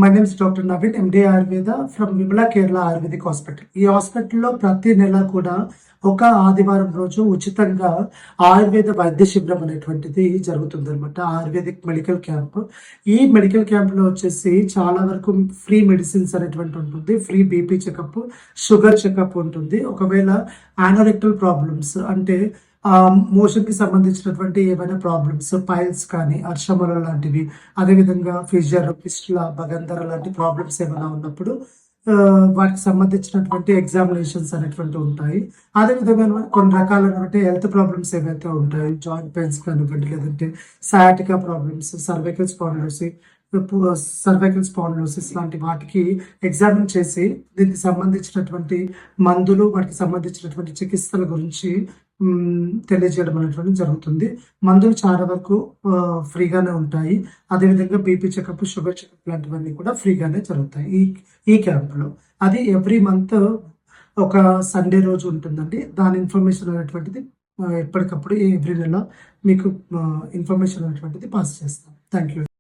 My name is doctor Naveen, MD Ayurveda from Vimala Kerala Ayurvedic hospital. ఈ హాస్పిటల్లో ప్రతి నెల కూడా ఒక ఆదివారం రోజు ఉచితంగా ఆయుర్వేద వైద్య శిబిరం అనేటువంటిది జరుగుతుంది అనమాట. Ayurvedic medical camp. ఈ మెడికల్ క్యాంప్లో వచ్చేసి చాలా వరకు ఫ్రీ మెడిసిన్స్ అనేటువంటి ఉంటుంది, free BP checkup, sugar checkup ఉంటుంది. ఒకవేళ యానోరెక్టల్ ప్రాబ్లమ్స్ అంటే మోషన్ కి సంబంధించినటువంటి ఏమైనా ప్రాబ్లమ్స్, పైల్స్ కానీ, అర్షముల లాంటివి, అదేవిధంగా ఫిషర్, ఫిస్టులా, బగంధర లాంటి ప్రాబ్లమ్స్ ఏమైనా ఉన్నప్పుడు వాటికి సంబంధించినటువంటి ఎగ్జామినేషన్స్ అనేటువంటి ఉంటాయి. అదేవిధంగా కొన్ని రకాలైనటువంటి హెల్త్ ప్రాబ్లమ్స్ ఏవైతే ఉంటాయి, జాయింట్ పెయిన్స్ కానివ్వండి, లేదంటే సయాటికా ప్రాబ్లమ్స్, సర్వైకల్ స్పాండిలోసిస్ లాంటి వాటికి ఎగ్జామిన్ చేసి దీనికి సంబంధించినటువంటి మందులు, వాటికి సంబంధించినటువంటి చికిత్సల గురించి తెలియజేయడం అనేటువంటి జరుగుతుంది. మందులు చాలా వరకు ఫ్రీగానే ఉంటాయి. అదేవిధంగా బీపీ చెకప్, షుగర్ చెకప్ లాంటివన్నీ కూడా ఫ్రీగానే జరుగుతాయి ఈ క్యాంప్లో. అది ఎవ్రీ మంత్ ఒక సండే రోజు ఉంటుందండి. దాని ఇన్ఫర్మేషన్ అనేటువంటిది ఎప్పటికప్పుడు ఎవ్రీ నెల మీకు ఇన్ఫర్మేషన్ అనేటువంటిది పాస్ చేస్తాం. Thank you.